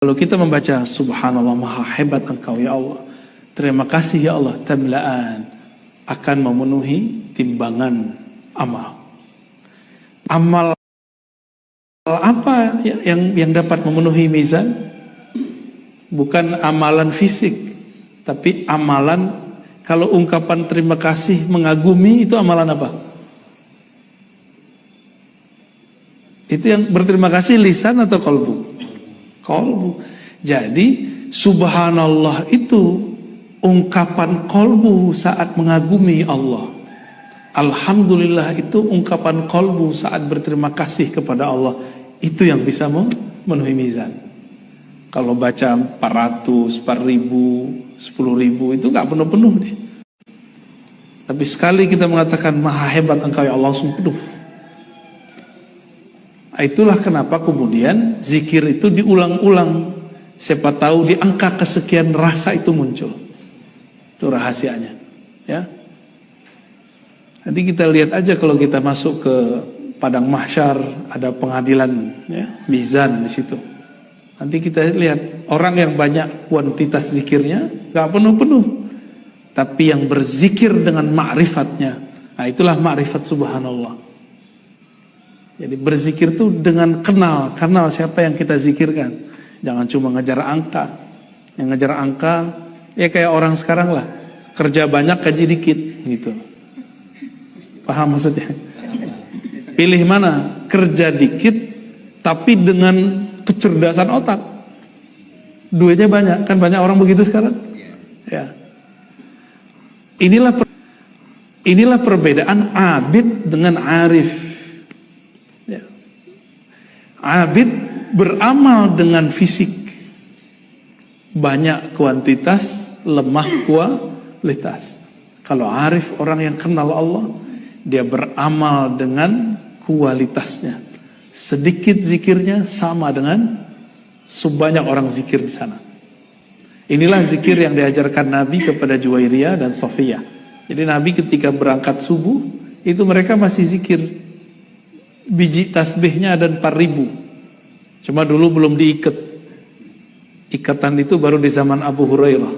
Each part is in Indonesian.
Kalau kita membaca subhanallah maha hebat engkau ya Allah, terima kasih ya Allah, tamla'an akan memenuhi timbangan amal. Amal apa yang dapat memenuhi mizan? Bukan amalan fisik, tapi amalan, kalau ungkapan terima kasih mengagumi itu amalan apa? Itu yang berterima kasih lisan atau kolbu? Kolbu. Jadi subhanallah itu ungkapan kolbu saat mengagumi Allah. Alhamdulillah itu ungkapan kolbu saat berterima kasih kepada Allah. Itu yang bisa memenuhi mizan. Kalau baca 400, 4.000, 10.000 itu gak penuh-penuh deh. Tapi sekali kita mengatakan maha hebat engkau ya Allah, langsung penuh. Itulah kenapa kemudian zikir itu diulang-ulang. Siapa tahu di angka kesekian rasa itu muncul. Itu rahasianya, ya. Nanti kita lihat aja kalau kita masuk ke padang mahsyar, ada pengadilan, ya, mizan di situ. Nanti kita lihat orang yang banyak kuantitas zikirnya gak penuh-penuh, tapi yang berzikir dengan ma'rifatnya, nah itulah ma'rifat subhanallah. Jadi berzikir itu dengan kenal siapa yang kita zikirkan. Jangan cuma ngejar angka. Yang ngejar angka ya kayak orang sekarang lah, kerja banyak gaji dikit gitu. Paham maksudnya? Pilih mana? Kerja dikit tapi dengan kecerdasan otak. Duitnya banyak, kan banyak orang begitu sekarang. Ya. Inilah perbedaan abid dengan arif. Abid beramal dengan fisik, banyak kuantitas, lemah kualitas. Kalau arif, orang yang kenal Allah, dia beramal dengan kualitasnya. Sedikit zikirnya sama dengan sebanyak orang zikir di sana. Inilah zikir yang diajarkan Nabi kepada Juwairiyah dan Sofiyah. Jadi Nabi ketika berangkat subuh itu mereka masih zikir. Biji tasbihnya ada 4.000. Cuma dulu belum diikat. Ikatan itu baru di zaman Abu Hurairah.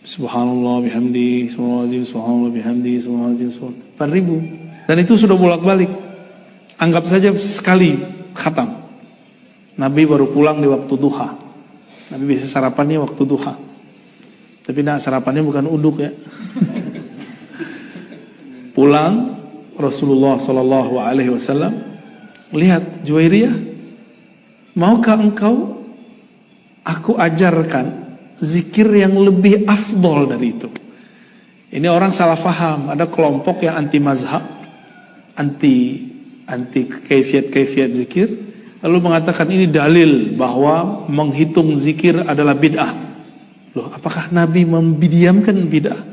Subhanallah bihamdi, subhanallah bihamdi, subhanallah 4.000. Dan itu sudah bolak-balik. Anggap saja sekali khatam. Nabi baru pulang di waktu duha. Nabi biasa sarapannya waktu duha. Tapi sarapannya bukan uduk ya. Pulang Rasulullah Sallallahu Alaihi Wasallam lihat Juwairiyah, maukah engkau aku ajarkan zikir yang lebih afdol dari itu? Ini orang salah faham. Ada kelompok yang anti mazhab, anti kaifiat zikir, lalu mengatakan ini dalil bahwa menghitung zikir adalah bid'ah. Loh, apakah Nabi memdiamkan bid'ah?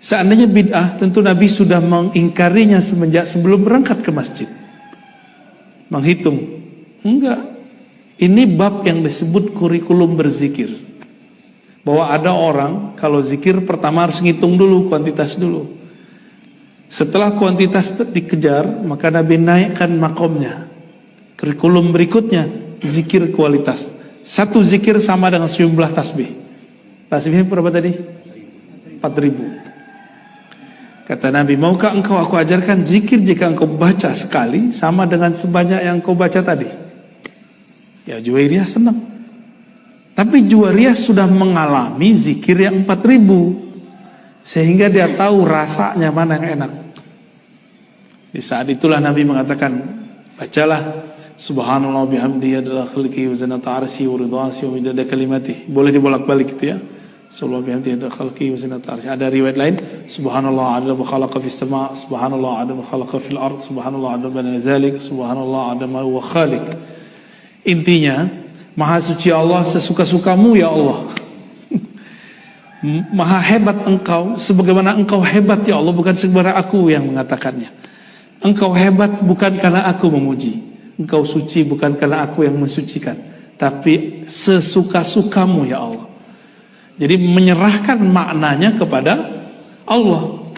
Seandainya bid'ah, tentu Nabi sudah mengingkarinya semenjak sebelum berangkat ke masjid. Menghitung. Enggak. Ini bab yang disebut kurikulum berzikir. Bahwa ada orang, kalau zikir pertama harus ngitung dulu, kuantitas dulu. Setelah kuantitas dikejar, maka Nabi naikkan makomnya. Kurikulum berikutnya, zikir kualitas. Satu zikir sama dengan sejumlah tasbih. Tasbihnya berapa tadi? 4.000. Kata Nabi, maukah engkau aku ajarkan zikir jika engkau baca sekali sama dengan sebanyak yang kau baca tadi? Ya, Juwairiyah senang. Tapi Juwairiyah sudah mengalami zikir yang 4.000, sehingga dia tahu rasanya mana yang enak. Di saat itulah Nabi mengatakan, bacalah subhanallah bihamdihi adalah khalqi wa zinata arsyi wa ridwasi wa midada kalimati. Boleh dibolak-balik gitu ya. Subhanallah bihamdihi adalah khalqi wa zinata arsyi. Ada riwayat lain, subhanallah adada ma khalaqa fis sama', subhanallah adada ma khalaqa fil ard, subhanallah adada ma zalik, subhanallah adada ma huwa khaliq. Intinya, maha suci Allah sesuka-sukamu ya Allah. Maha hebat engkau sebagaimana engkau hebat ya Allah, bukan sebagaimana aku yang mengatakannya. Engkau hebat bukan karena aku memuji, engkau suci bukan karena aku yang mensucikan, tapi sesuka-sukamu ya Allah. Jadi menyerahkan maknanya kepada Allah.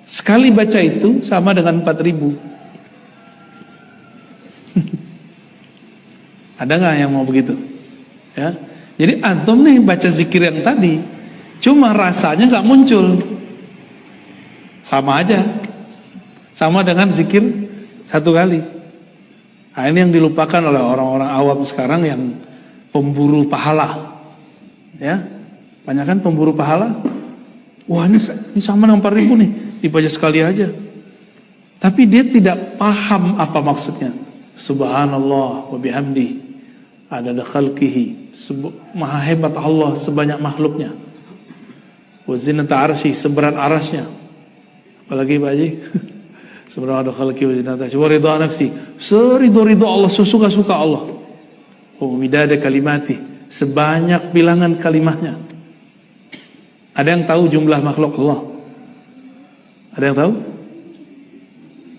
Sekali baca itu sama dengan 4.000. Ada nggak yang mau begitu? Ya. Jadi antum nih baca zikir yang tadi, cuma rasanya nggak muncul. Sama aja. Sama dengan zikir satu kali. Nah, ini yang dilupakan oleh orang-orang awam sekarang yang pemburu pahala. Ya. Banyak kan pemburu pahala. Wah, ini sama dengan 4.000 nih, dibaca sekali aja. Tapi dia tidak paham apa maksudnya. Subhanallah wa bihamdi adada khalqihi, maha hebat Allah sebanyak makhluknya. Wa zinata arsy, seberat arasnya. Apalagi Pak Haji? Seberat khalqihi wa zinata arsy wa ridha nafsi, seridho-ridho Allah, sesuka-suka Allah. Wa midada kalimati, sebanyak bilangan kalimahnya. Ada yang tahu jumlah makhluk Allah? Ada yang tahu?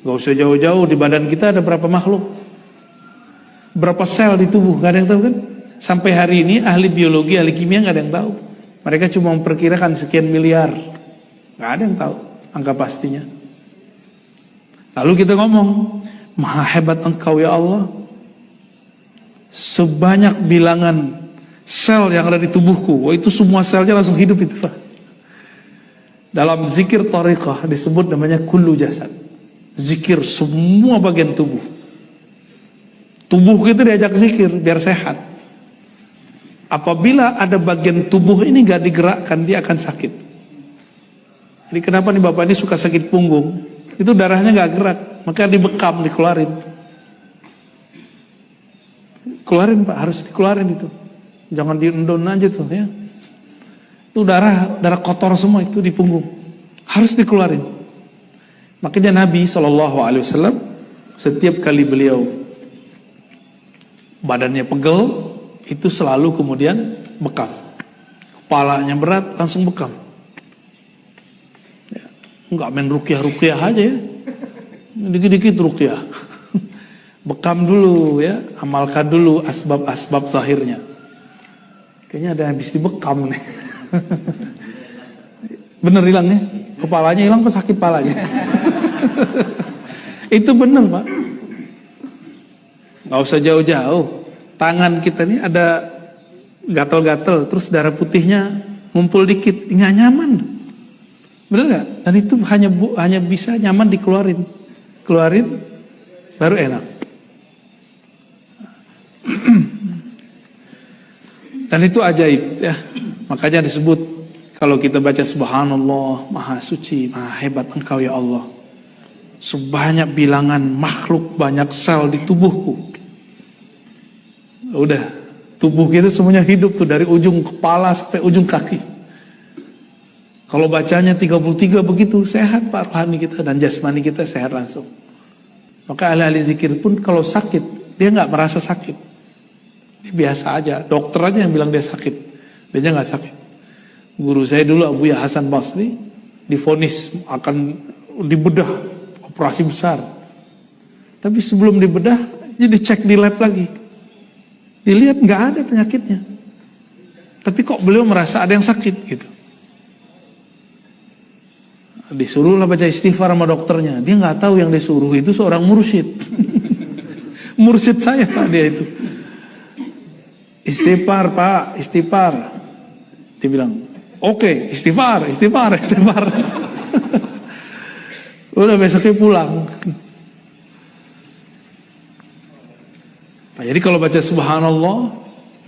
Gak usah jauh-jauh, di badan kita ada berapa makhluk? Berapa sel di tubuh? Gak ada yang tahu kan? Sampai hari ini ahli biologi, ahli kimia gak ada yang tahu. Mereka cuma memperkirakan sekian miliar. Gak ada yang tahu angka pastinya. Lalu kita ngomong, maha hebat engkau ya Allah, sebanyak bilangan sel yang ada di tubuhku. Wah, itu semua selnya langsung hidup itu Pak. Dalam zikir tariqah disebut namanya kullu jasad. Zikir semua bagian tubuh. Tubuh kita diajak zikir biar sehat. Apabila ada bagian tubuh ini gak digerakkan, dia akan sakit. Jadi kenapa nih bapak ini suka sakit punggung? Itu darahnya gak gerak, maka dibekam, dikeluarin. Keluarin Pak, harus dikeluarin itu. Jangan diendon aja tuh ya. Itu darah kotor semua itu di punggung. Harus dikeluarin. Makanya Nabi SAW setiap kali beliau badannya pegel, itu selalu kemudian bekam. Kepalanya berat, langsung bekam. Ya, enggak main ruqyah-ruqyah aja ya. Dikit-dikit ruqyah. Bekam dulu ya, amalkan dulu asbab-asbab zahirnya. Kayaknya ada yang habis dibekam nih. Bener hilang ya? Kepalanya hilang pas sakit palanya. Itu bener Pak. Gak usah jauh-jauh. Tangan kita nih ada gatal-gatal, terus darah putihnya ngumpul dikit, nggak nyaman. Bener gak? Dan itu hanya bisa nyaman dikeluarin. Keluarin baru enak. Dan itu ajaib ya. Makanya disebut kalau kita baca subhanallah, maha suci, maha hebat engkau ya Allah, sebanyak bilangan makhluk, banyak sel di tubuhku. Udah, tubuh kita semuanya hidup tuh dari ujung kepala sampai ujung kaki. Kalau bacanya 33 begitu, sehat Pak rohani kita dan jasmani kita sehat langsung. Maka ahli-ahli zikir pun kalau sakit, dia nggak merasa sakit. Dia biasa aja, dokter aja yang bilang dia sakit. Dia nggak sakit. Guru saya dulu Abu Ya Hasan Basri divonis akan dibedah, operasi besar. Tapi sebelum dibedah, dia dicek di lab lagi. Dilihat nggak ada penyakitnya. Tapi kok beliau merasa ada yang sakit gitu. Disuruhlah baca istighfar sama dokternya. Dia nggak tahu yang disuruh itu seorang mursyid. Mursyid saya Pak dia itu. Istighfar Pak, istighfar. Dia bilang, oke, istighfar. Udah besoknya pulang. Nah, jadi kalau baca subhanallah,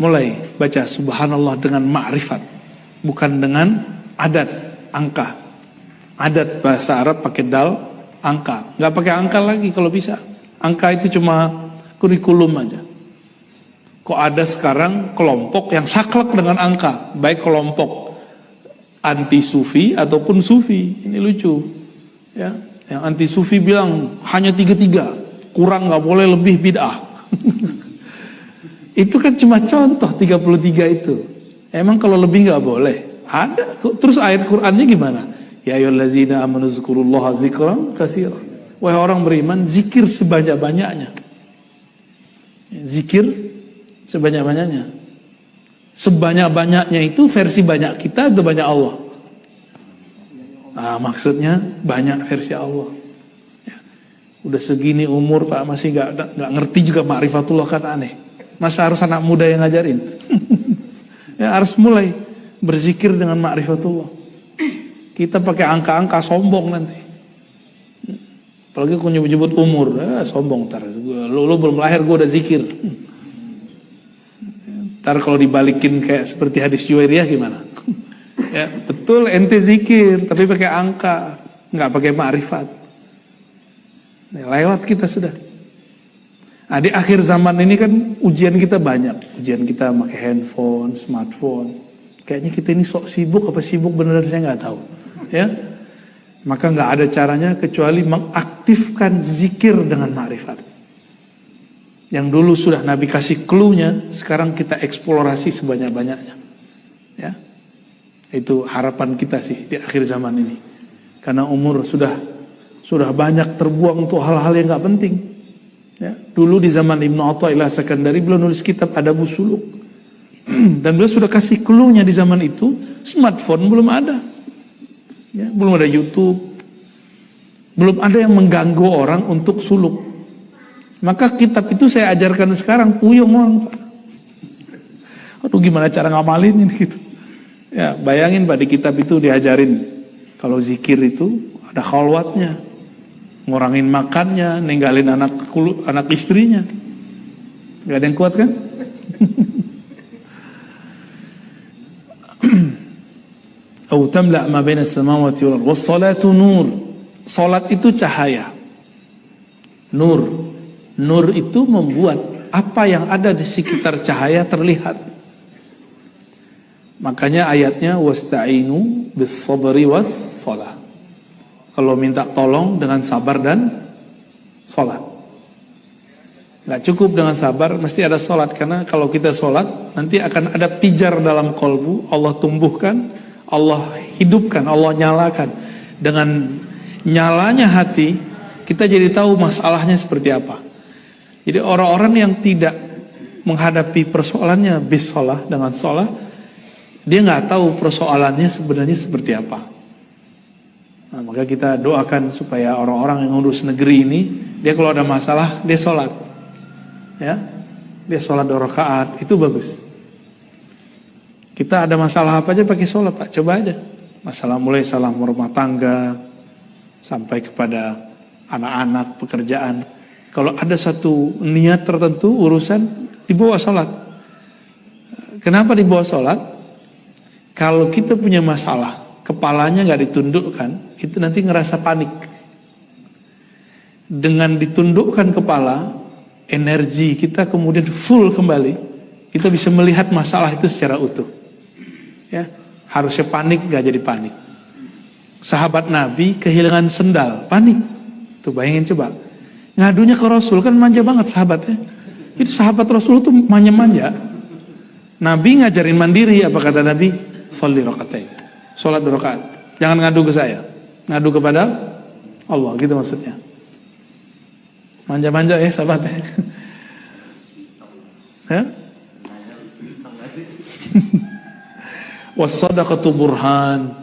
mulai baca subhanallah dengan ma'rifat, bukan dengan adat, angka. Adat bahasa Arab pakai dal, angka. Nggak pakai angka lagi kalau bisa. Angka itu cuma kurikulum aja. Kok ada sekarang kelompok yang saklek dengan angka, baik kelompok anti sufi ataupun sufi. Ini lucu ya. Yang anti sufi bilang hanya 33, kurang nggak boleh lebih bid'ah. Itu kan cuma contoh 33 itu. Emang kalau lebih nggak boleh? Ada. Terus ayat Qur'annya gimana? Ya ayyuhallazina amanu dzkurullaha dzikran katsiran. Wahai orang beriman, zikir sebanyak-banyaknya. Zikir sebanyak-banyaknya. Sebanyak-banyaknya itu versi banyak kita atau banyak Allah? Nah, maksudnya banyak versi Allah. Ya. Udah segini umur Pak masih nggak ngerti juga ma'rifatullah kan aneh. Masa harus anak muda yang ngajarin? Ya, harus mulai berzikir dengan ma'rifatullah. Kita pakai angka-angka sombong nanti. Apalagi aku nyebut umur, sombong ntar. Lu belum lahir gue udah zikir. Ntar kalau dibalikin kayak seperti hadis Juwairiyah gimana? Ya, betul ente zikir, tapi pakai angka, nggak pakai ma'rifat. Ya, lewat kita sudah. Nah, di akhir zaman ini kan ujian kita banyak. Ujian kita pakai handphone, smartphone. Kayaknya kita ini sok sibuk, apa sibuk beneran saya nggak tahu. Ya. Maka nggak ada caranya kecuali mengaktifkan zikir dengan ma'rifat. Yang dulu sudah Nabi kasih clue-nya, sekarang kita eksplorasi sebanyak-banyaknya. Ya, itu harapan kita sih di akhir zaman ini. Karena umur sudah banyak terbuang untuk hal-hal yang nggak penting. Ya, dulu di zaman Ibnu Athaillah Sakandari beliau nulis kitab Adabus Suluk. Dan beliau sudah kasih clue-nya di zaman itu, smartphone belum ada. Ya, belum ada YouTube, belum ada yang mengganggu orang untuk suluk. Maka kitab itu saya ajarkan sekarang puyeng orang. Aduh, gimana cara ngamalin ini gitu. Ya, bayangin Pak, di kitab itu diajarin kalau zikir itu ada khalwatnya, ngurangin makannya, ninggalin anak istrinya. Gak ada yang kuat kan? Au tamla ma baina as-samawati wal ardh. Was-salatu nur. Salat itu cahaya. Nur itu membuat apa yang ada di sekitar cahaya terlihat. Makanya ayatnya wasta'inu bis-sabri was-shalah. Kalau minta tolong dengan sabar dan salat. Gak cukup dengan sabar, mesti ada salat. Karena kalau kita salat, nanti akan ada pijar dalam kolbu. Allah tumbuhkan, Allah hidupkan, Allah nyalakan. Dengan nyalanya hati, kita jadi tahu masalahnya seperti apa. Jadi orang-orang yang tidak menghadapi persoalannya bisalah dengan sholat, dia nggak tahu persoalannya sebenarnya seperti apa. Nah, maka kita doakan supaya orang-orang yang ngurus negeri ini, dia kalau ada masalah, dia sholat. Ya, dia sholat 2 rakaat, itu bagus. Kita ada masalah apa aja pakai sholat Pak, coba aja. Masalah mulai salah rumah tangga, sampai kepada anak-anak, pekerjaan. Kalau ada satu niat tertentu, urusan, dibawa sholat. Kenapa dibawa sholat? Kalau kita punya masalah, kepalanya gak ditundukkan, itu nanti ngerasa panik. Dengan ditundukkan kepala, energi kita kemudian full kembali, kita bisa melihat masalah itu secara utuh. Ya, harusnya panik gak jadi panik. Sahabat Nabi kehilangan sendal, panik. Tuh bayangin coba, ngadunya ke Rasul, kan manja banget sahabatnya. Itu sahabat Rasul tuh manja-manja. Nabi ngajarin mandiri, apa kata Nabi? Sholli rakaatain, sholat 2 rakaat. Jangan ngadu ke saya, ngadu kepada Allah, gitu maksudnya. Manja-manja ya sahabatnya. Ya? Was-shadaqatu burhan.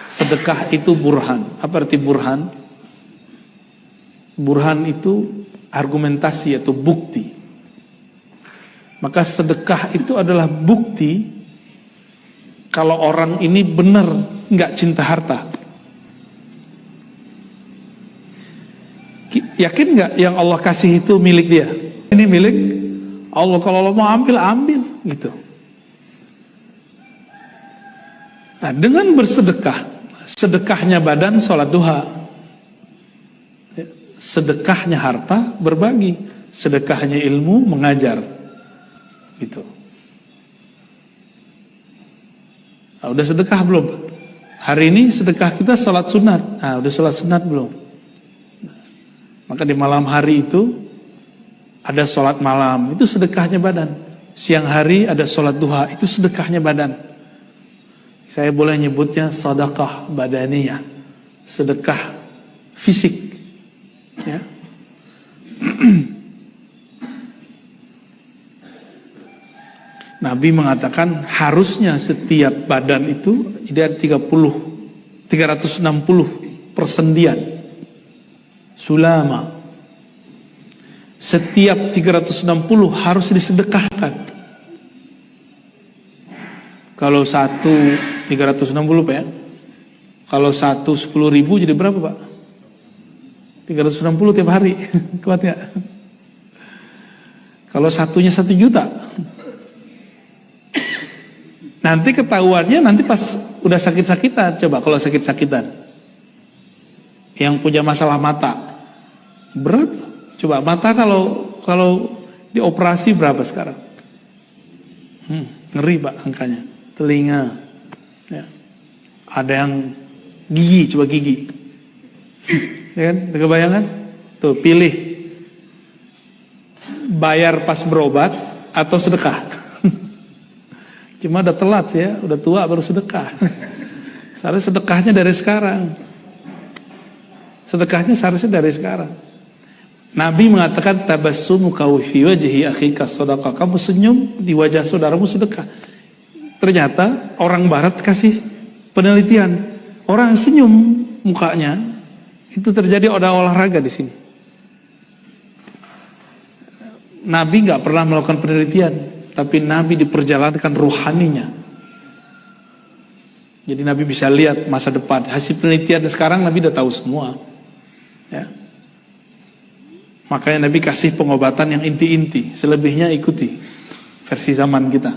Sedekah itu burhan. Apa arti burhan? Burhan itu argumentasi atau bukti. Maka sedekah itu adalah bukti kalau orang ini benar nggak cinta harta. Yakin nggak yang Allah kasih itu milik dia? Ini milik Allah. Kalau Allah mau ambil, ambil gitu. Nah, dengan bersedekah, sedekahnya badan sholat duha, sedekahnya harta berbagi, sedekahnya ilmu mengajar, gitu. Nah, udah sedekah belum? Hari ini sedekah kita sholat sunat. Nah, udah sholat sunat belum? Maka di malam hari itu ada sholat malam, itu sedekahnya badan. Siang hari ada sholat duha, itu sedekahnya badan. Saya boleh nyebutnya sedekah badaniyah, sedekah fisik. Ya. Nabi mengatakan harusnya setiap badan itu ada 360 persendian sulama. setiap 360 harus disedekahkan. Kalau satu 360 Pak ya. Kalau satu 10.000 jadi berapa Pak? 360 tiap hari. Kuat nggak? Kalau satunya 1 juta. Nanti ketahuannya nanti pas udah sakit-sakitan. Coba kalau sakit-sakitan. Yang punya masalah mata. Berat. Coba mata kalau dioperasi berapa sekarang? Ngeri Pak angkanya. Telinga. Ya. Ada yang gigi, coba gigi. Ya kan? Ada kebayangan? Tuh, pilih. Bayar pas berobat atau sedekah. Cuma udah telat ya, udah tua baru sedekah. Seharusnya sedekahnya dari sekarang. Sedekahnya seharusnya dari sekarang. Nabi mengatakan tabassumuka fi wajhi akhika shadaqah. Kamu senyum di wajah saudaramu sedekah. Ternyata orang barat kasih penelitian. Orang senyum mukanya itu terjadi olahraga di sini. Nabi nggak pernah melakukan penelitian, tapi Nabi diperjalankan ruhaninya. Jadi Nabi bisa lihat masa depan. Hasil penelitian sekarang Nabi udah tahu semua. Ya. Makanya Nabi kasih pengobatan yang inti-inti. Selebihnya ikuti versi zaman kita.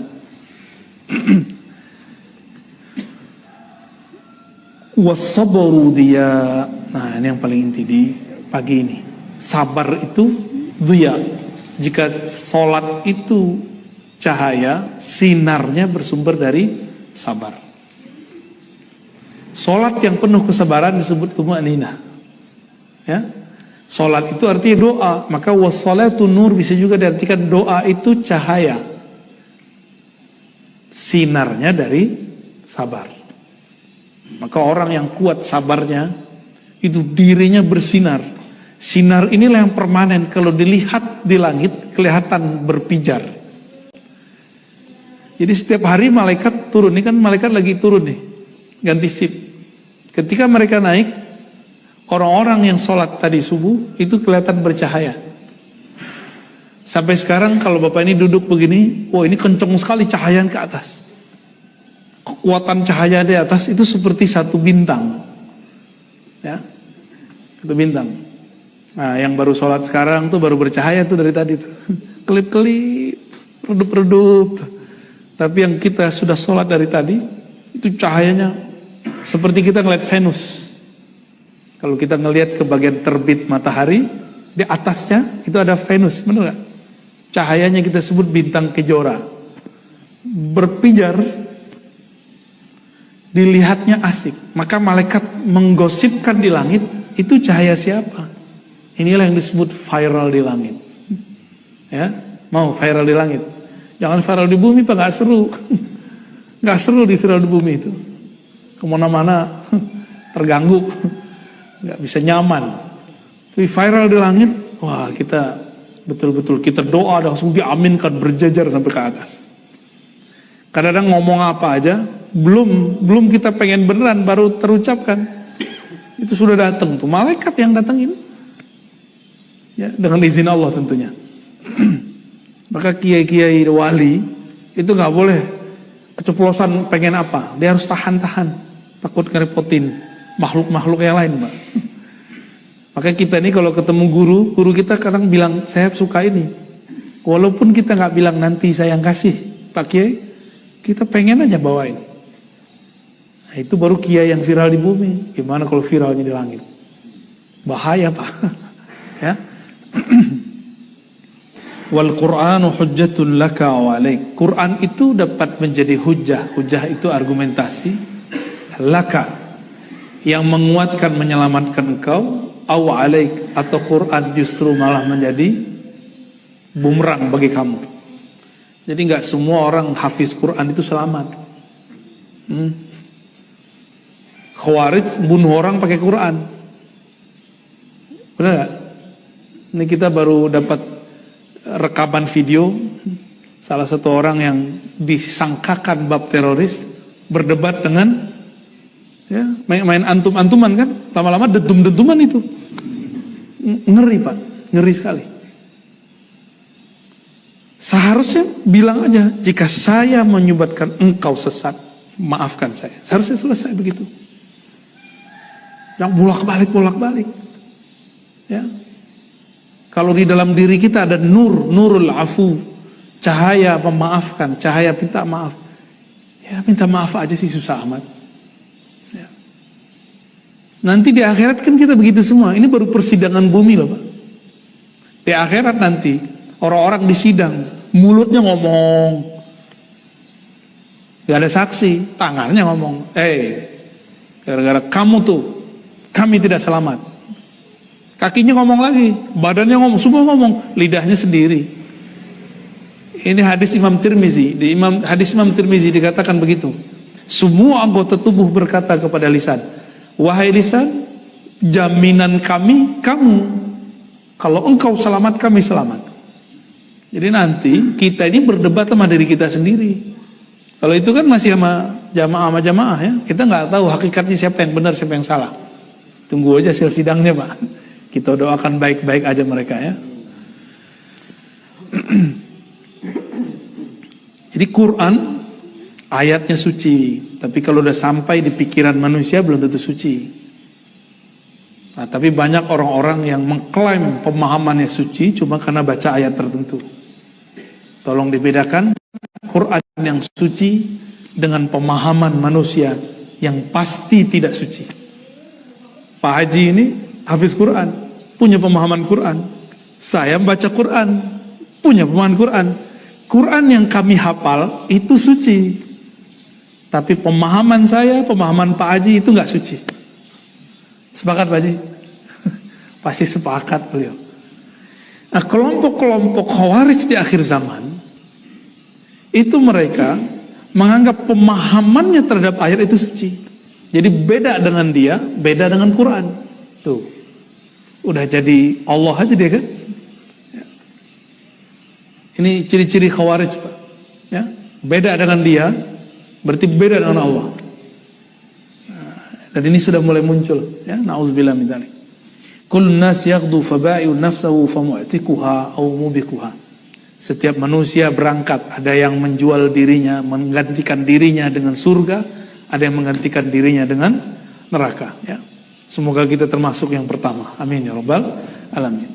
Wasabru dia. Nah, ini yang paling inti di pagi ini. Sabar itu dia. Jika sholat itu cahaya, sinarnya bersumber dari sabar. Sholat yang penuh kesabaran disebut tumaninah. Ya, sholat itu artinya doa. Maka wassalatu nur bisa juga diartikan doa itu cahaya. Sinarnya dari sabar. Maka orang yang kuat sabarnya itu dirinya bersinar. Sinar inilah yang permanen. Kalau dilihat di langit kelihatan berpijar. Jadi setiap hari malaikat turun. Ini kan malaikat lagi turun nih, ganti sip. Ketika mereka naik, orang-orang yang sholat tadi subuh itu kelihatan bercahaya. Sampai sekarang kalau Bapak ini duduk begini, wah ini kenceng sekali cahaya ke atas. Kekuatan cahaya di atas itu seperti satu bintang. Ya, satu bintang. Nah, yang baru sholat sekarang tuh baru bercahaya tuh dari tadi tuh. Kelip-kelip, redup-redup. Tapi yang kita sudah sholat dari tadi, itu cahayanya seperti kita ngeliat Venus. Kalau kita ngelihat ke bagian terbit matahari, di atasnya itu ada Venus, benar gak? Cahayanya kita sebut bintang kejora. Berpijar, dilihatnya asik. Maka malaikat menggosipkan di langit, itu cahaya siapa? Inilah yang disebut viral di langit. Ya, mau viral di langit. Jangan viral di bumi Pak, gak seru. Gak seru di viral di bumi itu. Kemana-mana terganggu, gak bisa nyaman. Tapi viral di langit, wah kita betul-betul kita doa langsung diaminkan berjajar sampai ke atas. Kadang-kadang ngomong apa aja, belum kita pengen beneran baru terucapkan, itu sudah datang tuh malaikat yang datangin. Ya, dengan izin Allah tentunya. Maka kiai-kiai wali itu nggak boleh keceplosan pengen apa, dia harus tahan-tahan, takut ngerepotin makhluk-makhluk yang lain, Pak. Maka kita ini kalau ketemu guru kita kadang bilang saya suka ini, walaupun kita nggak bilang nanti saya yang kasih, Pak Kiai, kita pengen aja bawain. Nah, itu baru kiai yang viral di bumi. Gimana kalau viralnya di langit? Bahaya Pak. Ya. Wal Qur'anu hujjatun laka wa alaik. Quran itu dapat menjadi hujjah. Hujjah itu argumentasi. Laka, yang menguatkan, menyelamatkan engkau. Aw alaik, atau Quran justru malah menjadi bumerang bagi kamu. Jadi nggak semua orang hafiz Quran itu selamat. Khawarij bunuh orang pakai Quran. Benar nggak? Ini kita baru dapat rekaman video salah satu orang yang disangkakan bab teroris berdebat dengan ya, main antum-antuman kan, lama-lama dentum-dentuman itu. Ngeri Pak, ngeri sekali. Seharusnya bilang aja, jika saya menyebabkan engkau sesat, maafkan saya. Seharusnya selesai begitu. Yang bolak-balik. Ya. Kalau di dalam diri kita ada nurul afu, cahaya memaafkan, cahaya minta maaf. Ya minta maaf aja sih, susah amat. Ya. Nanti di akhirat kan kita begitu semua. Ini baru persidangan bumi loh Pak. Di akhirat nanti orang-orang disidang, mulutnya ngomong, gak ada saksi, tangannya ngomong, gara-gara kamu tuh, kami tidak selamat. Kakinya ngomong lagi, badannya ngomong, semua ngomong, lidahnya sendiri. Ini hadis Imam Tirmizi. Hadis Imam Tirmizi dikatakan begitu. Semua anggota tubuh berkata kepada lisan, wahai lisan, jaminan kami, kamu. Kalau engkau selamat, kami selamat. Jadi nanti kita ini berdebat sama diri kita sendiri. Kalau itu kan masih sama jamaah ya. Kita nggak tahu hakikatnya siapa yang benar, siapa yang salah. Tunggu aja hasil sidangnya Pak. Kita doakan baik-baik aja mereka ya. Jadi Quran ayatnya suci, tapi kalau udah sampai di pikiran manusia belum tentu suci. Nah, tapi banyak orang-orang yang mengklaim pemahamannya suci cuma karena baca ayat tertentu. Tolong dibedakan Quran yang suci dengan pemahaman manusia yang pasti tidak suci. Pak Haji ini hafiz Quran, punya pemahaman Quran. Saya membaca Quran, punya pemahaman Quran. Quran yang kami hafal itu suci. Tapi pemahaman saya, pemahaman Pak Haji itu nggak suci. Sepakat Pak Haji? Pasti sepakat beliau. Nah, kelompok-kelompok Khawarij di akhir zaman itu mereka menganggap pemahamannya terhadap ayat itu suci. Jadi beda dengan dia, beda dengan Quran. Tuh, udah jadi Allah aja dia kan. Ya. Ini ciri-ciri Khawarij Pak. Ya, beda dengan dia, berarti beda dengan Allah. Nah, dan ini sudah mulai muncul. Ya, na'udzubillah min dzalik. Kullun nas yaghdu faba'i'u nafsahu famu'tikuha aw mubikuha. Setiap manusia berangkat, ada yang menjual dirinya, menggantikan dirinya dengan surga, ada yang menggantikan dirinya dengan neraka. Ya. Semoga kita termasuk yang pertama. Amin ya rabbal alamin.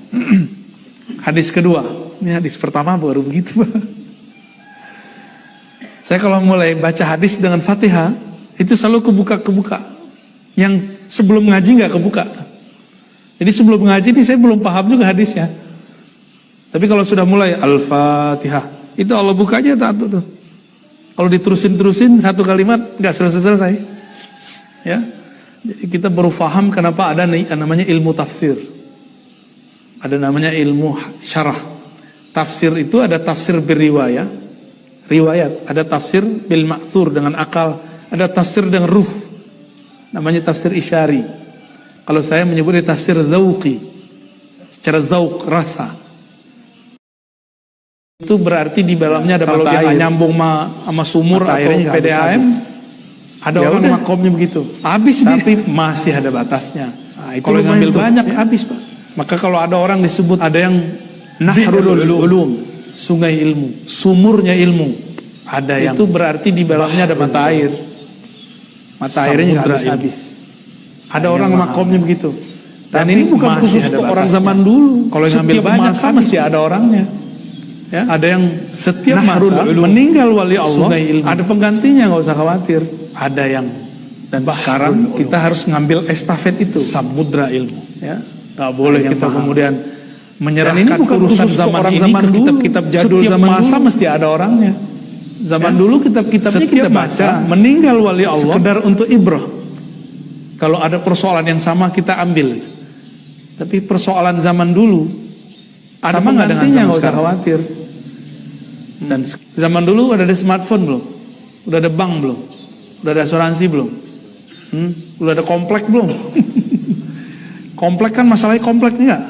Hadis kedua, ini hadis pertama baru begitu. Saya kalau mulai baca hadis dengan Fatihah, itu selalu kebuka. Yang sebelum ngaji nggak kebuka. Jadi sebelum ngaji ini saya belum paham juga hadisnya. Tapi kalau sudah mulai Al-Fatihah, itu Allah buka aja tuh. Kalau diterusin satu kalimat nggak selesai. Ya, jadi kita baru paham kenapa ada namanya ilmu tafsir, ada namanya ilmu syarah. Tafsir itu ada tafsir riwayat, ada tafsir bil ma'thur dengan akal, ada tafsir dengan ruh, namanya tafsir isyari. Kalau saya menyebutnya tafsir zauqi, secara zauq, rasa. Itu berarti di dalamnya ada mata air. Nyambung sama sumur atau PDAM, ada orang makomnya begitu. Habis tapi masih ada batasnya. Nah, itu kalau ngambil banyak habis Pak. Maka kalau ada orang disebut, ada yang nahrul ulum, sungai ilmu, sumurnya ilmu. Ada yang itu berarti di dalamnya ada mata air. Mata airnya habis. Ada orang makomnya begitu. Dan ini bukan khusus untuk orang zaman dulu. Kalau ngambil banyak mesti ada orangnya. Ya, ada yang setiap masa meninggal wali Allah, ada penggantinya, nggak usah khawatir. Ada yang, dan sekarang kita harus ngambil estafet itu, samudra ilmu. Ya, nggak boleh kita kemudian menyerahkan urusan zaman ini ke kitab-kitab jadul. Zaman masa mesti ada orangnya. Zaman dulu kitab-kitabnya kita baca, meninggal wali Allah sekedar untuk ibrah. Kalau ada persoalan yang sama kita ambil. Tapi persoalan zaman dulu ada sama nggak dengan zaman nggak usah khawatir. Dan zaman dulu udah ada smartphone belum? Udah ada bank belum? Udah ada asuransi belum? Udah ada komplek belum? Komplek kan masalahnya komplek enggak?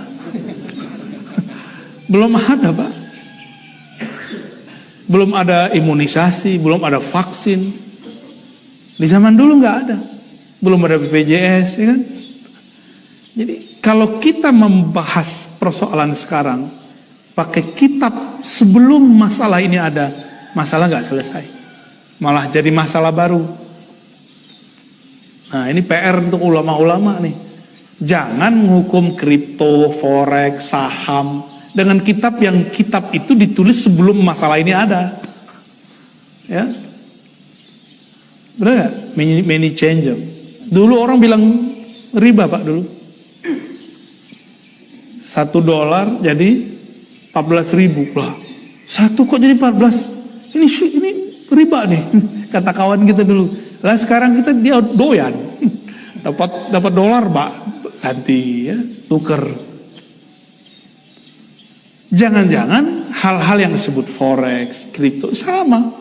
Belum ada Pak. Belum ada imunisasi, belum ada vaksin. Di zaman dulu nggak ada. Belum ada BPJS, ya kan? Jadi kalau kita membahas persoalan sekarang, pakai kitab sebelum masalah ini ada, masalah nggak selesai, malah jadi masalah baru. Nah ini PR untuk ulama-ulama nih. Jangan menghukum kripto, forex, saham dengan kitab yang kitab itu ditulis sebelum masalah ini ada. Ya, benar nggak? Many changer. Dulu orang bilang riba Pak dulu. $1 jadi 14.000 lah. 1 kok jadi 14? Ini riba nih, kata kawan kita dulu. Lah sekarang kita dia doyan, dapat dolar Pak, ganti ya, tuker. Jangan-jangan hal-hal yang disebut forex, kripto sama,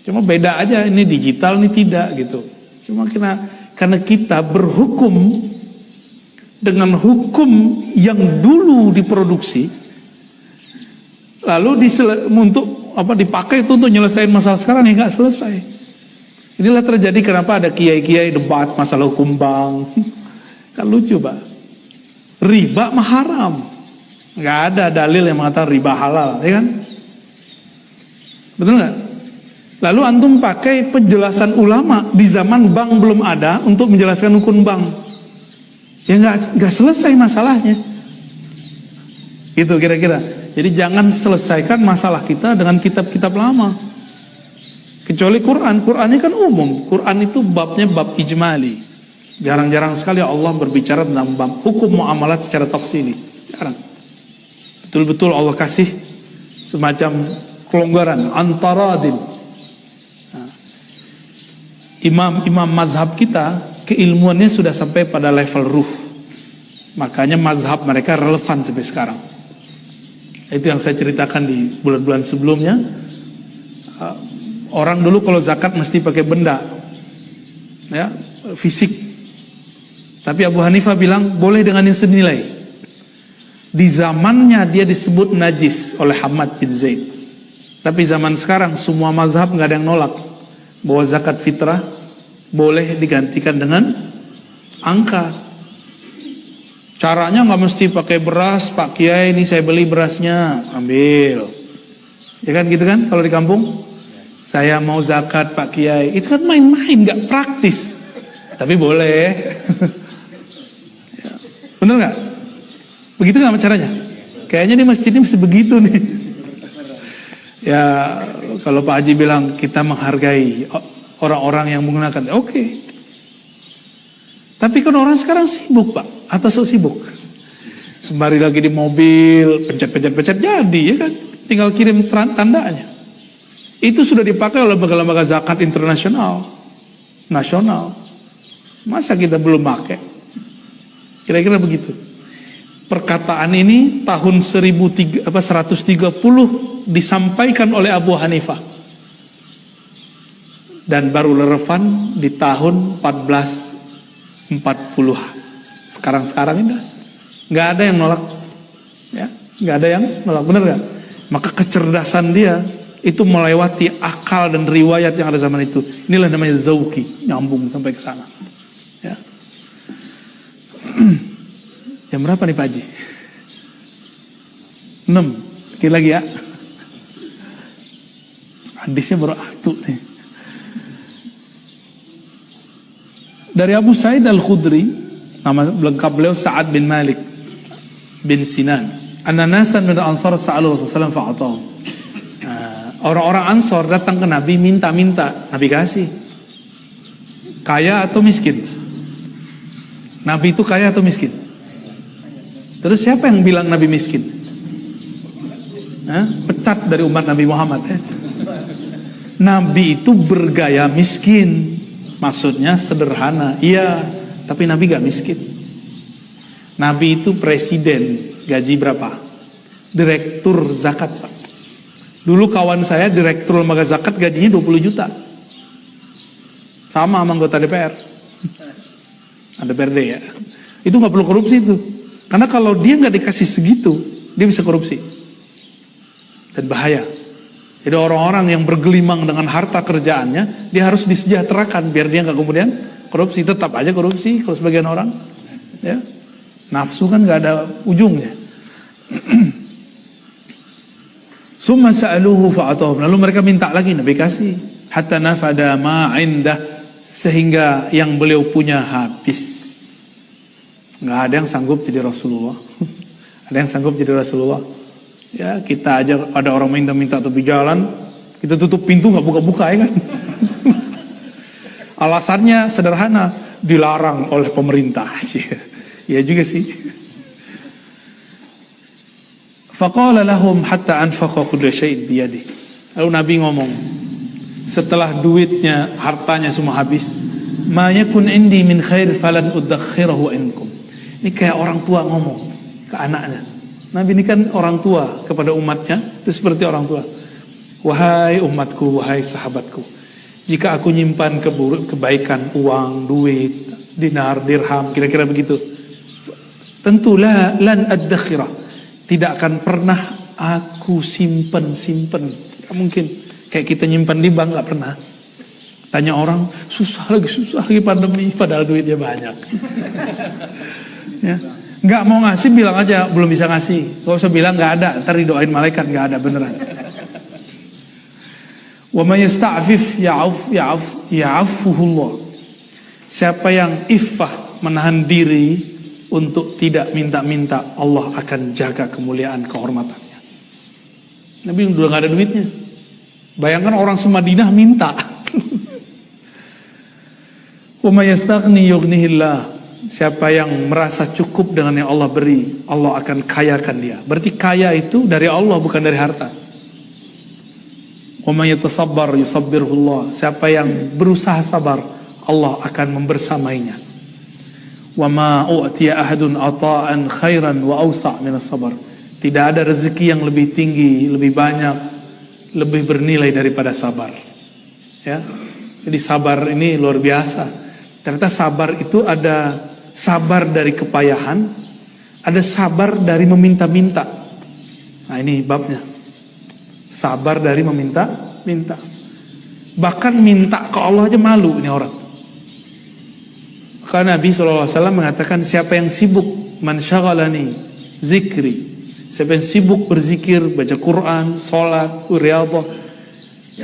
cuma beda aja. Ini digital, ini tidak gitu. Cuma karena kita berhukum dengan hukum yang dulu diproduksi, lalu dipakai itu untuk nyelesain masalah sekarang yang nggak selesai. Inilah terjadi kenapa ada kiai-kiai debat masalah hukum bank. Kan lucu Pak. Riba mah haram, nggak ada dalil yang mengatakan riba halal, ya kan? Betul nggak? Lalu antum pakai penjelasan ulama di zaman bank belum ada untuk menjelaskan hukum bank. Ya nggak selesai masalahnya. Gitu kira-kira. Jadi jangan selesaikan masalah kita dengan kitab-kitab lama. Kecuali Quran. Quran ini kan umum. Quran itu babnya bab ijmali. Jarang-jarang sekali Allah berbicara tentang bab hukum muamalat secara tafsili. Jarang. Betul-betul Allah kasih semacam kelonggaran antaradin. Nah, imam-imam mazhab kita keilmuannya sudah sampai pada level ruh. Makanya mazhab mereka relevan sampai sekarang. Itu yang saya ceritakan di bulan-bulan sebelumnya. Orang dulu kalau zakat mesti pakai benda, ya, fisik. Tapi Abu Hanifah bilang boleh dengan yang senilai. Di zamannya dia disebut najis oleh Hamad bin Zaid. Tapi zaman sekarang semua mazhab nggak ada yang nolak bahwa zakat fitrah boleh digantikan dengan angka. Caranya nggak mesti pakai beras, Pak Kiai ini saya beli berasnya, ambil. Ya kan gitu kan kalau di kampung? Saya mau zakat Pak Kiai, itu kan main-main, nggak praktis. Tapi boleh. Ya. Bener nggak? Begitu nggak caranya? Kayaknya di masjid ini mesti begitu nih. Ya kalau Pak Haji bilang kita menghargai orang-orang yang menggunakan, oke. Tapi kan orang sekarang sibuk Pak, atau so sibuk. Sembari lagi di mobil, pencet-pencet jadi, ya kan? Tinggal kirim tandanya. Itu sudah dipakai oleh lembaga-lembaga zakat internasional, nasional. Masa kita belum pakai? Kira-kira begitu. Perkataan ini tahun 130 disampaikan oleh Abu Hanifah. Dan baru relevan di tahun 1440. Sekarang ini nggak ada yang nolak, ya, nggak ada yang nolak, benar nggak? Maka kecerdasan dia itu melewati akal dan riwayat yang ada zaman itu. Inilah namanya zauki, nyambung sampai ke sana. Ya. Jam berapa nih Pak Haji? 6. Dikit lagi ya. Hadisnya baru atu nih. Dari Abu Sa'id Al-Khudri, nama lengkap beliau Sa'ad bin Malik bin Sinan. Anna nasan min al-ansar sa'alu Rasulullah fa'atahum. Orang-orang Ansor datang ke Nabi minta-minta, Nabi kasih. Kaya atau miskin? Nabi itu kaya atau miskin? Terus siapa yang bilang Nabi miskin? Pecat dari umat Nabi Muhammad. Nabi itu bergaya miskin. Maksudnya sederhana. Iya, tapi Nabi gak miskin. Nabi itu presiden. Gaji berapa? Direktur zakat Pak. Dulu kawan saya direktur lembaga zakat gajinya 20 juta. Sama anggota DPR. Ada DPRD ya. Itu gak perlu korupsi itu. Karena kalau dia gak dikasih segitu, dia bisa korupsi. Dan bahaya. Jadi orang-orang yang bergelimang dengan harta kerjaannya, dia harus disejahterakan biar dia gak kemudian korupsi. Tetap aja korupsi kalau sebagian orang. Ya. Nafsu kan gak ada ujungnya. Summa sa'aluhu fa'atahum. Lalu mereka minta lagi, Nabi kasih. Hatta nafada ma 'indah, sehingga yang beliau punya habis. Nggak ada yang sanggup jadi Rasulullah. Ada yang sanggup jadi Rasulullah. Ya, kita aja ada orang minta-minta tepi jalan, kita tutup pintu nggak buka-buka, ya kan? Alasannya sederhana, dilarang oleh pemerintah. Ya juga sih. Faqala lahum hatta anfaqa kulla syai'in biyadi. Lalu Nabi ngomong, setelah duitnya, hartanya semua habis, ma yakun indi min khair falan udakhirahu inkum. Ini kayak orang tua ngomong ke anaknya. Nabi ini kan orang tua kepada umatnya, itu seperti orang tua. Wahai umatku, wahai sahabatku, jika aku nyimpan kebaikan, uang, duit, dinar, dirham, kira-kira begitu, tentulah lan addakhirah, tidak akan pernah aku simpen. Gak mungkin. Kayak kita nyimpan di bank, gak pernah. Tanya orang, susah lagi pandemi, padahal duitnya banyak. Ya. Gak mau ngasih, bilang aja belum bisa ngasih. Gak usah bilang gak ada, ntar didoain malaikat, gak ada beneran. Wa may yasta'fif ya'affuhullah. Siapa yang iffah, menahan diri untuk tidak minta-minta, Allah akan jaga kemuliaan kehormatannya. Nabi udah gak ada duitnya. Bayangkan orang semadinah minta. Wa may yastaghni yughnihillah. Siapa yang merasa cukup dengan yang Allah beri, Allah akan kayakan dia. Berarti kaya itu dari Allah, bukan dari harta. Wa may yatasabbar yusabbirhullah. Siapa yang berusaha sabar, Allah akan membersamainya. Wa ma u'tiya ahadun ata'an khairan wa awsa' min as-sabr. Tidak ada rezeki yang lebih tinggi, lebih banyak, lebih bernilai daripada sabar. Ya. Jadi sabar ini luar biasa. Ternyata sabar itu ada sabar dari kepayahan, ada sabar dari meminta-minta. Nah, ini babnya. Sabar dari meminta-minta. Bahkan minta ke Allah aja malu ini orang. Karena Nabi SAW mengatakan, siapa yang sibuk man syaghalani zikri, siapa yang sibuk berzikir, baca Quran, sholat, riyadhah,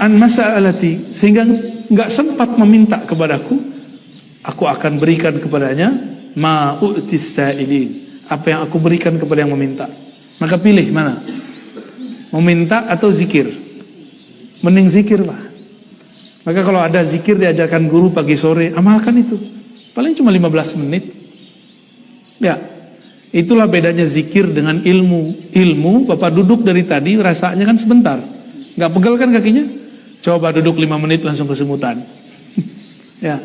an mas'alati, sehingga nggak sempat meminta kepadaku, aku akan berikan kepadanya ma u'tis sa'ilin, apa yang aku berikan kepada yang meminta. Maka pilih mana, meminta atau zikir? Mending zikir lah. Maka kalau ada zikir diajarkan guru pagi sore, amalkan itu. Paling cuma 15 menit. Ya, itulah bedanya zikir dengan ilmu. Ilmu, Bapak duduk dari tadi rasanya kan sebentar, nggak pegel kan kakinya? Coba duduk 5 menit langsung kesemutan. Ya,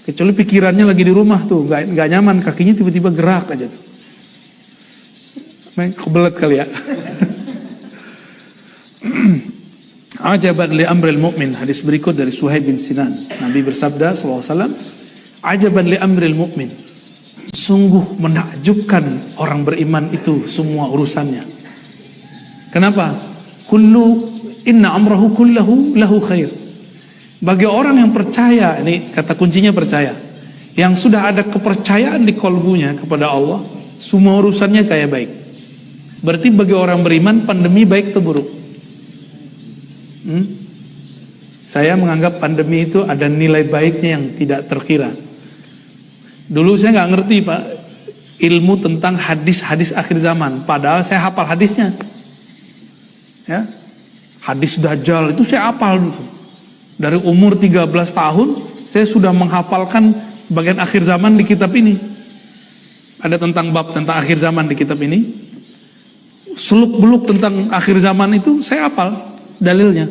kecuali pikirannya lagi di rumah tuh, nggak nyaman, kakinya tiba-tiba gerak aja tuh. Kebelet kali ya. Ajaban li amril mu'min. Hadis berikut dari Suhaib bin Sinan. Nabi bersabda sallallahu alaihi wasallam, ajaban li amril mu'min. Sungguh menakjubkan orang beriman itu semua urusannya. Kenapa? Inna amrahu kullahu lahu khair. Bagi orang yang percaya, ini kata kuncinya percaya, yang sudah ada kepercayaan di kolbunya kepada Allah, semua urusannya kayak baik. Berarti bagi orang beriman, pandemi baik atau buruk? Saya menganggap pandemi itu ada nilai baiknya yang tidak terkira. Dulu saya nggak ngerti Pak, ilmu tentang hadis-hadis akhir zaman. Padahal saya hafal hadisnya. Ya, hadis Dajjal itu saya hafal gitu. Dari umur 13 tahun saya sudah menghafalkan bagian akhir zaman di kitab ini. Ada tentang bab tentang akhir zaman di kitab ini. Seluk-beluk tentang akhir zaman itu saya hafal dalilnya.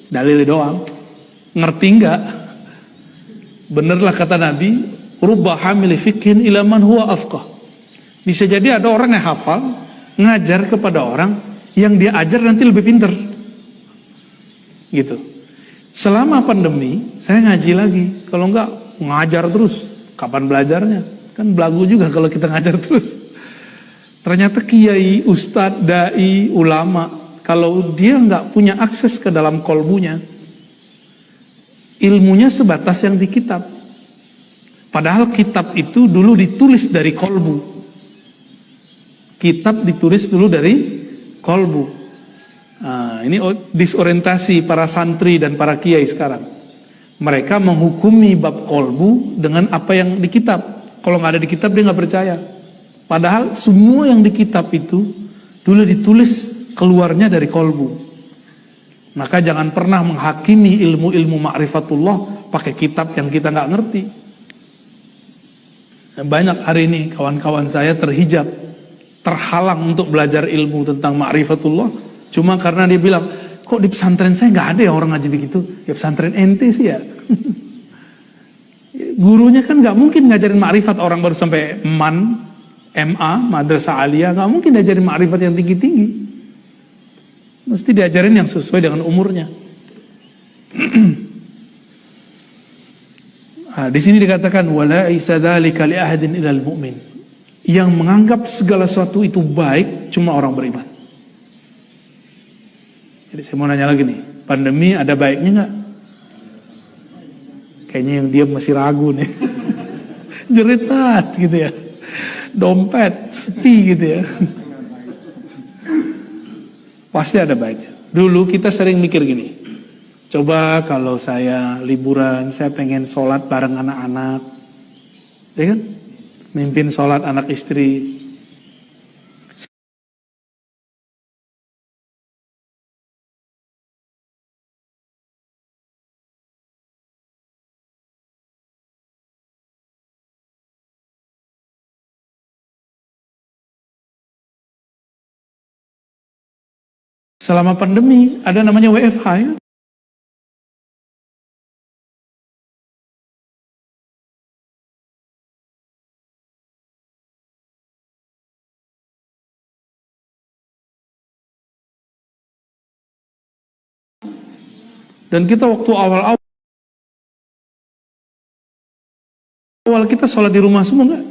Dalil doang. Ngerti enggak? Benerlah kata Nabi, rubba hamili fikhin ila man huwa afqah. Bisa jadi ada orang yang hafal ngajar kepada orang yang dia ajar nanti lebih pinter. Gitu. Selama pandemi saya ngaji lagi. Kalau enggak ngajar terus. Kapan belajarnya? Kan belagu juga kalau kita ngajar terus. Ternyata kiai, ustadz, dai, ulama, kalau dia enggak punya akses ke dalam kolbunya, ilmunya sebatas yang di kitab. Padahal kitab itu dulu ditulis dari kolbu. Kitab ditulis dulu dari kolbu. Nah, ini disorientasi para santri dan para kiai sekarang. Mereka menghukumi bab kolbu dengan apa yang di kitab. Kalau nggak ada di kitab dia nggak percaya. Padahal semua yang di kitab itu dulu ditulis keluarnya dari kolbu. Maka jangan pernah menghakimi ilmu-ilmu ma'rifatullah pakai kitab yang kita nggak ngerti. Banyak hari ini kawan-kawan saya terhijab, terhalang untuk belajar ilmu tentang ma'rifatullah, cuma karena dia bilang, kok di pesantren saya nggak ada ya orang ngaji begitu. Ya pesantren ente sih ya. Gurunya kan nggak mungkin ngajarin ma'rifat orang baru sampai MA, madrasah aliyah, nggak mungkin diajarin ma'rifat yang tinggi-tinggi. Mesti diajarin yang sesuai dengan umurnya. Di sini dikatakan wala isadzalika li ahadin ilal mu'min. Yang menganggap segala sesuatu itu baik cuma orang beriman. Jadi saya mau nanya lagi nih, pandemi ada baiknya nggak? Kayaknya yang diam masih ragu nih. Jeritat gitu ya, dompet sepi gitu ya. Pasti ada baiknya. Dulu kita sering mikir gini, coba kalau saya liburan, saya pengen sholat bareng anak-anak, ya kan? Mimpin sholat anak istri. Selama pandemi ada namanya WFH ya. Dan kita waktu awal-awal kita sholat di rumah semua enggak?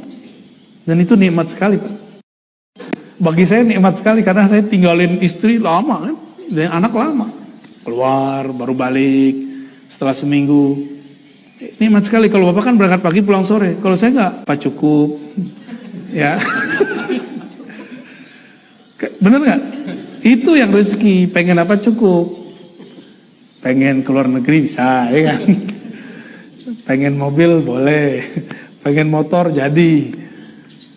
Dan itu nikmat sekali Pak. Bagi saya nikmat sekali karena saya tinggalin istri lama kan, dan anak lama. Keluar baru balik setelah seminggu. Nikmat sekali. Kalau Bapak kan berangkat pagi pulang sore. Kalau saya enggak, Pak cukup. Ya. Bener nggak? Itu yang rezeki. Pengen apa cukup. Pengen keluar negeri bisa, ya kan? Pengen mobil boleh, pengen motor jadi.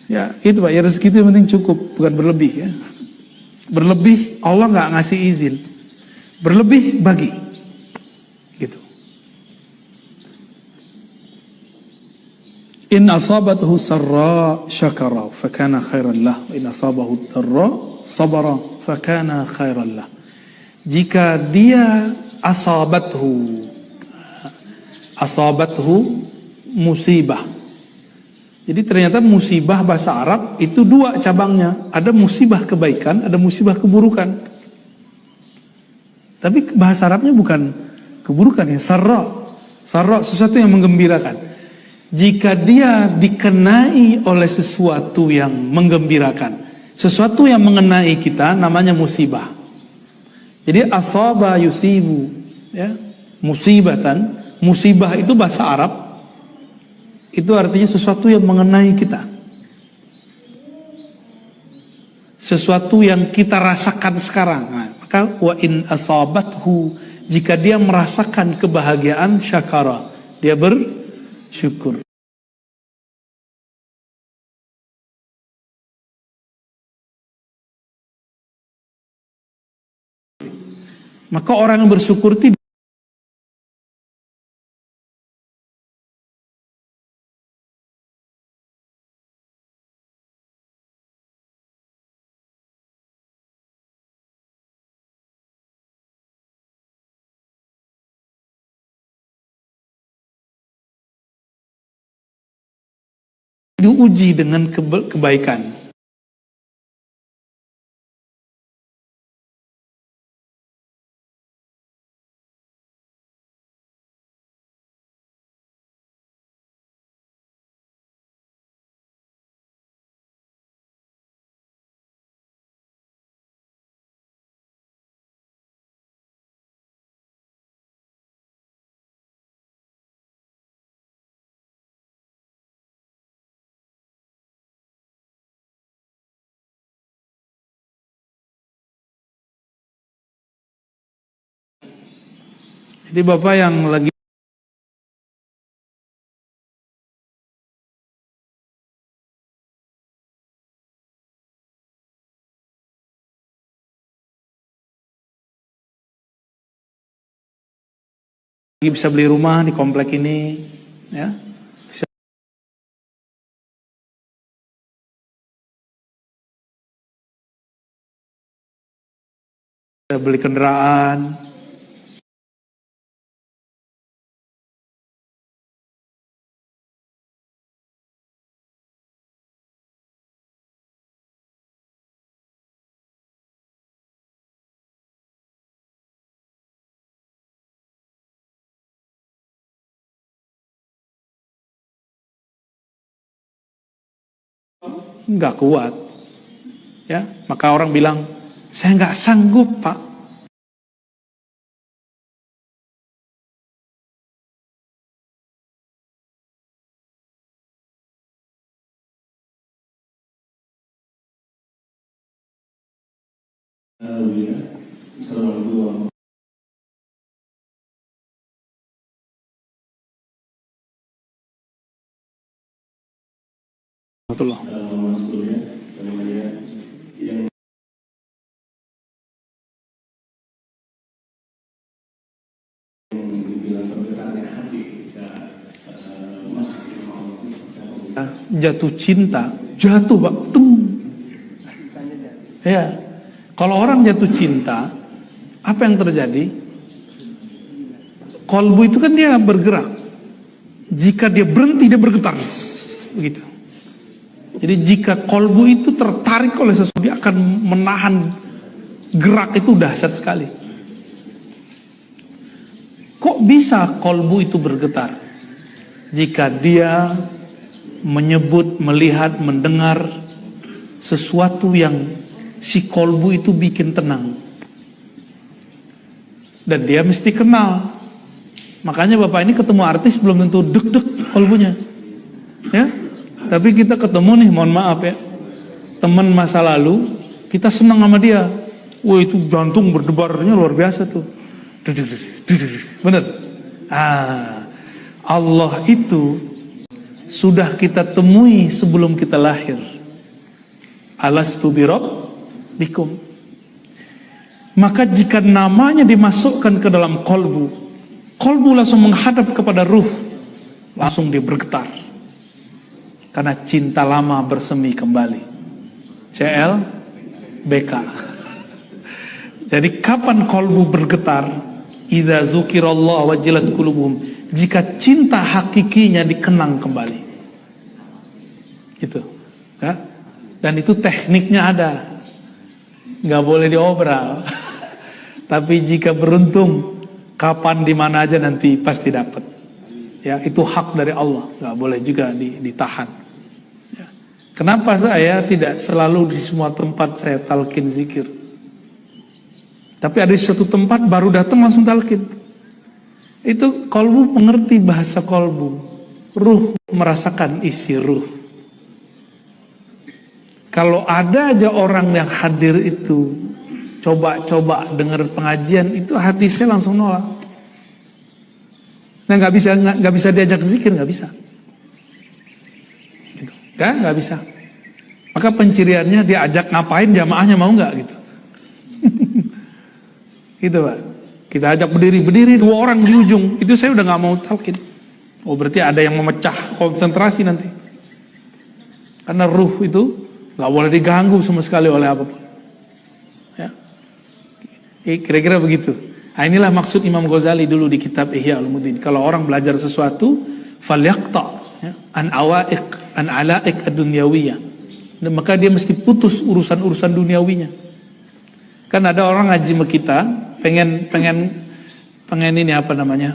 Ya itu Pak, ya rezeki itu yang penting cukup, bukan berlebih ya. Berlebih Allah nggak ngasih izin. Berlebih bagi. Gitu. In asabathu sarra syakara fakana khairan lah, wa in asabahu dharra sabara fakana khairan lah. Jika dia asabathu musibah. Jadi ternyata musibah bahasa Arab itu dua cabangnya. Ada musibah kebaikan, ada musibah keburukan. Tapi bahasa Arabnya bukan keburukan ya, sarra. Sarra sesuatu yang menggembirakan. Jika dia dikenai oleh sesuatu yang menggembirakan, sesuatu yang mengenai kita namanya musibah. Jadi asaba yusibu, ya, musibatan. Musibah itu bahasa Arab, itu artinya sesuatu yang mengenai kita, sesuatu yang kita rasakan sekarang. Nah, maka wa in asabathu, jika dia merasakan kebahagiaan, syakara, dia bersyukur. Maka orang yang bersyukur tidak diuji dengan kebaikan. Jadi bapak yang lagi bisa beli rumah di komplek ini, ya, bisa beli kendaraan, nggak kuat, ya, maka orang bilang saya nggak sanggup pak. Betul. Jatuh cinta, jatuh pak, ya. Kalau orang jatuh cinta, apa yang terjadi? Kolbu itu kan dia bergerak. Jika dia berhenti, dia bergetar, begitu. Jadi jika kolbu itu tertarik oleh sesuatu, dia akan menahan gerak itu dahsyat sekali. Kok bisa kolbu itu bergetar? Jika dia menyebut, melihat, mendengar sesuatu yang si kolbu itu bikin tenang. Dan dia mesti kenal. Makanya bapak ini ketemu artis belum tentu deg-deg kolbunya, ya. Tapi kita ketemu nih, mohon maaf ya, teman masa lalu, kita senang sama dia. Wah itu jantung berdebarnya luar biasa tuh. Bener. Allah itu sudah kita temui sebelum kita lahir. Alastu birabbikum. Maka jika namanya dimasukkan ke dalam kolbu, kolbu langsung menghadap kepada ruh, langsung dia bergetar. Karena cinta lama bersemi kembali. CLBK. Jadi kapan kolbu bergetar? Idza dzukirallahu wajilat qulubuhum. Jika cinta hakikinya dikenang kembali. Itu, ya. Dan itu tekniknya ada. Nggak boleh diobral. Tapi jika beruntung, kapan di mana aja nanti pasti dapat. Ya, itu hak dari Allah, nggak boleh juga ditahan. Ya. Kenapa saya tidak selalu di semua tempat saya talqin zikir? Tapi ada di satu tempat baru datang langsung talqin. Itu kolbu mengerti bahasa kolbu, ruh merasakan isi ruh. Kalau ada aja orang yang hadir itu coba-coba dengar pengajian, itu hati saya langsung nolak. Nah nggak bisa diajak zikir, nggak bisa. Gitu. Nggak bisa. Maka penciriannya diajak ngapain, jamaahnya mau nggak gitu. Gitu pak. Kita ajak berdiri 2 orang di ujung, itu saya udah nggak mau talqin. Oh berarti ada yang memecah konsentrasi nanti. Karena ruh itu nggak boleh diganggu sama sekali oleh apapun. Ya. Kira-kira begitu. Nah, inilah maksud Imam Ghazali dulu di kitab Ihya Ulumuddin. Kalau orang belajar sesuatu, falyaqta ya, an awaiq, an alaik ad-dunyawiyah. Dan maka dia mesti putus urusan-urusan duniawinya. Kan ada orang ngaji sama kita, pengen ini apa namanya?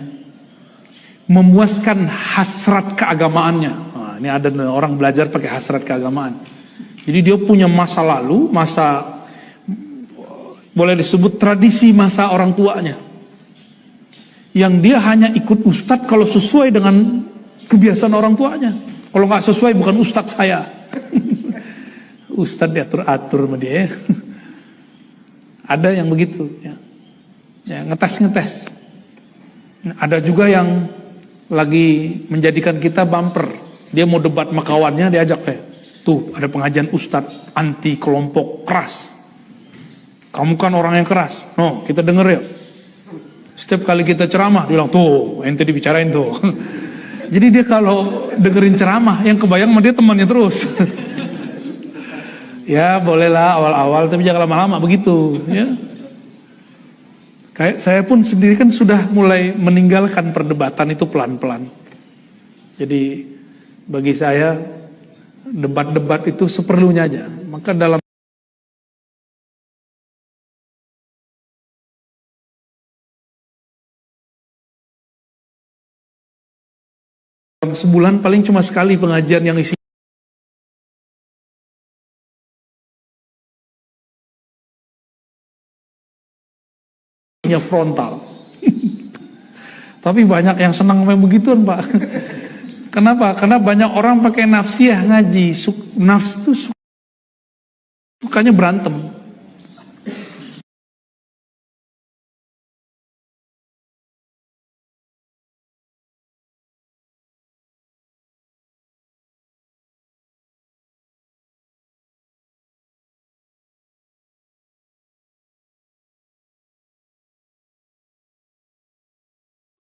Memuaskan hasrat keagamaannya. Nah, ini ada orang belajar pakai hasrat keagamaan. Jadi dia punya masa lalu, masa boleh disebut tradisi masa orang tuanya, yang dia hanya ikut ustadz kalau sesuai dengan kebiasaan orang tuanya. Kalau nggak sesuai bukan ustadz saya. Ustadz diatur-atur sama dia. Ada yang begitu, ya, ngetes. Ada juga yang lagi menjadikan kita bumper. Dia mau debat sama kawannya, diajak tuh ada pengajian ustadz anti kelompok keras. Kamu kan orang yang keras. No, kita denger ya. Setiap kali kita ceramah, dia bilang, tuh, ente dibicarain tuh. Jadi dia kalau dengerin ceramah, yang kebayang sama dia temannya terus. Ya bolehlah awal-awal, tapi jangan lama-lama begitu. Ya. Kayak saya pun sendiri kan sudah mulai meninggalkan perdebatan itu pelan-pelan. Jadi bagi saya debat-debat itu seperlunya aja. Maka dalam sebulan paling cuma sekali pengajian yang isinya frontal. Tapi banyak yang senang main begituan, Pak. Kenapa? Karena banyak orang pakai nafsiyah ngaji. Nafs itu sukanya berantem.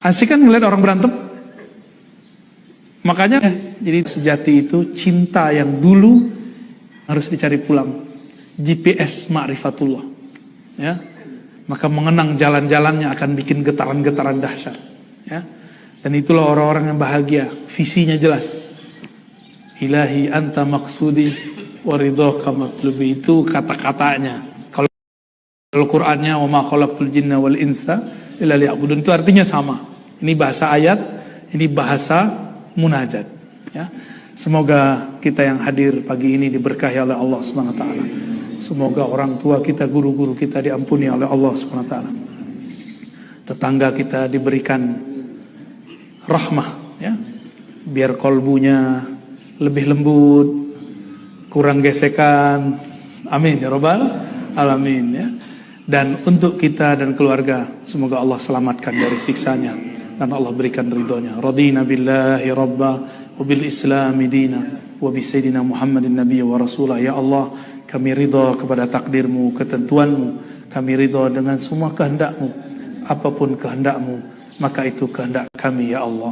Asik kan ngeliat orang berantem? Makanya jadi sejati itu cinta yang dulu harus dicari pulang. GPS ma'rifatullah. Ya. Maka mengenang jalan-jalannya akan bikin getaran-getaran dahsyat. Ya. Dan itulah orang-orang yang bahagia, visinya jelas. Ilahi anta maksudi waridhoka matlubi, itu kata-katanya. Kalau Qur'annya wa ma khalaqtul jinna wal insa illa liya'budun, itu artinya sama. Ini bahasa ayat, ini bahasa munajat. Ya. Semoga kita yang hadir pagi ini diberkahi oleh Allah SWT. Semoga orang tua kita, guru-guru kita diampuni oleh Allah SWT. Tetangga kita diberikan rahmah, ya. Biar kolbunya lebih lembut, kurang gesekan. Amin ya Rabbal Alamin, ya. Dan untuk kita dan keluarga, semoga Allah selamatkan dari siksanya dan Allah berikan ridhonya. Radina billahi rabba wa bil islami dina wa bi sayyidina Muhammadin nabiyya wa rasulah. Ya Allah, kami ridha kepada takdirmu, ketentuanmu. Kami ridha dengan semua kehendakmu. Apapun kehendakmu, maka itu kehendak kami ya Allah.